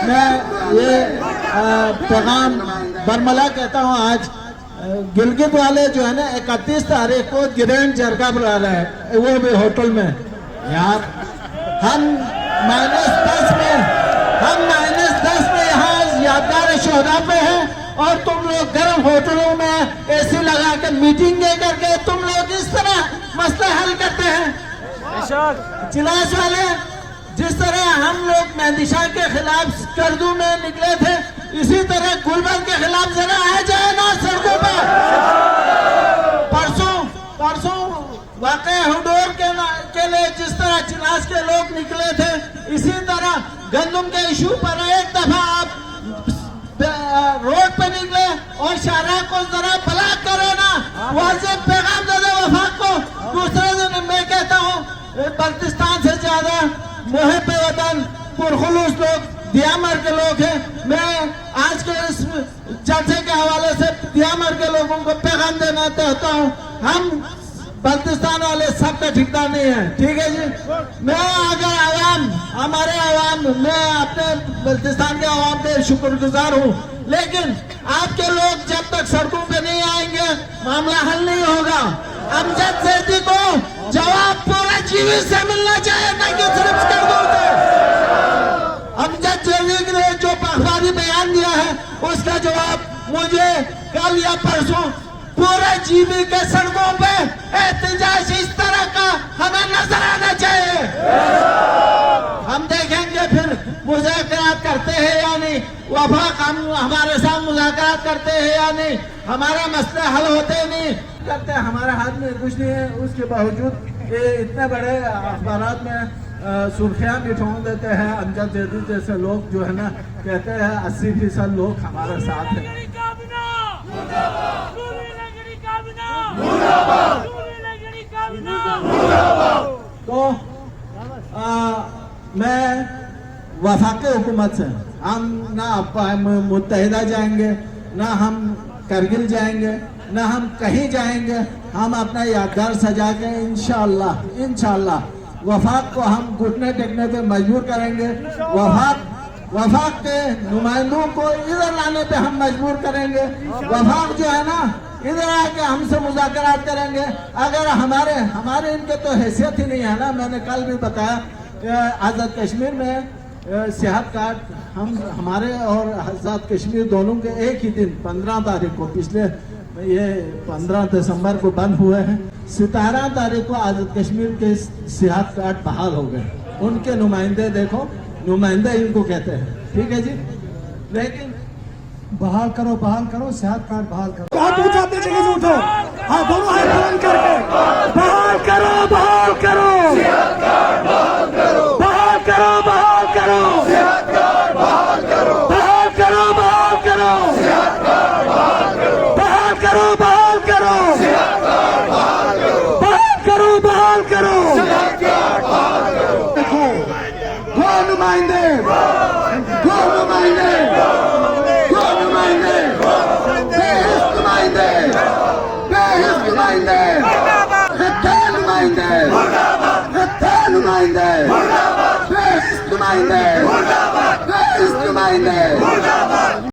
میں یہ پیغام برملا کہتا ہوں. آج گلگت والے جو ہے نا 31 تاریخ کو گرینڈ جرگہ بلا رہے ہیں, وہ بھی ہوٹل میں. یار ہم -10 میں یہاں یادگار شہداء پہ ہیں, اور تم لوگ گرم ہوٹلوں میں اے سی لگا کے میٹنگیں کر کے تم لوگ اس طرح مسئلہ حل کرتے ہیں. چلاس والے جس طرح ہم لوگ مہندی شاہ کے خلاف کردو میں نکلے تھے, اسی طرح گلبرگ کے خلاف ذرا آ جائے نا سڑکوں پہ. پرسوں واقع ہڈور کے لیے جس طرح چلاس کے لوگ نکلے تھے, اسی طرح گندم کے ایشو پر ایک دفعہ آپ روڈ پہ نکلے اور شاہراہ کو ذرا بلاک کرے نا. واضح پیغام دے دے وفاق کو. دوسرے دن میں کہتا ہوں بلتستان سے زیادہ محب وطن پرخلوص لوگ دیامر کے لوگ ہیں. میں آج کے اس جلسے کے حوالے سے دیامر کے لوگوں کو پیغام دینا چاہتا ہوں, ہم بلتستان والے سب کا ٹھیکدار نہیں ہے, ٹھیک ہے جی. میں اگر عوام, ہمارے عوام, میں اپنے بلتستان کے عوام پہ شکر گزار ہوں, لیکن آپ کے لوگ جب تک سڑکوں پہ نہیں آئیں گے معاملہ حل نہیں ہوگا. امجد زیدی کو جواب پورا جیوی سے ملنا چاہیے, نہ کہ صرف کردوں سے. امجد زیدی نے جو اخباری بیان دیا ہے اس کا جواب مجھے کل یا پرسوں پورے جی بی کے سڑکوں پہ احتجاج اس طرح کا ہمیں نظر آنا چاہیے. ہم دیکھیں گے پھر مذاکرات کرتے ہیں یا نہیں, وفاق ہمارے ساتھ مذاکرات کرتے ہیں یا نہیں, ہمارے مسئلے حل ہوتے نہیں کرتے. ہمارے ہاتھ میں کچھ نہیں ہے, اس کے باوجود یہ اتنے بڑے اخبارات میں سرخیاں بھی ٹھونک دیتے ہیں. امجد زیدی جیسے لوگ جو ہے نا کہتے ہیں 80% لوگ ہمارے ساتھ ہیں. تو میں وفاقی حکومت سے, ہم نہ متحدہ جائیں گے, نہ ہم کرگل جائیں گے, نہ ہم کہیں جائیں گے. ہم اپنا یادگار سجا کے انشاءاللہ وفاق کو ہم گھٹنے ٹیکنے پہ مجبور کریں گے. وفاق کے نمائندوں کو ادھر لانے پہ ہم مجبور کریں گے. وفاق جو ہے نا ادھر آ کے ہم سے مذاکرات کریں گے. اگر ہمارے ان کے تو حیثیت ہی نہیں ہے نا. میں نے کل بھی بتایا آزاد کشمیر میں صحت کارڈ ہمارے اور آزاد کشمیر دونوں کے ایک ہی دن 15 تاریخ کو, پچھلے یہ 15 دسمبر کو بند ہوئے ہیں. 17 تاریخ کو آزاد کشمیر کے صحت کارڈ بحال ہو گئے. ان کے نمائندے دیکھو, نمائندے ان کو کہتے ہیں, ٹھیک ہے جی. لیکن بحال کرو صحت کارڈ بحال کرو. بہت اونچا چلے اٹھو, ہاں دونوں ہاتھ بلند کر کے بحال کرو صحت کارڈ بحال کرو, بحال کرو صحت کارڈ بحال کرو, بحال کرو صحت کارڈ بحال کرو, بحال کرو صحت کارڈ بحال کرو, بحال کرو صحت کارڈ بحال کرو. دیکھو گو نمائندے نمائندے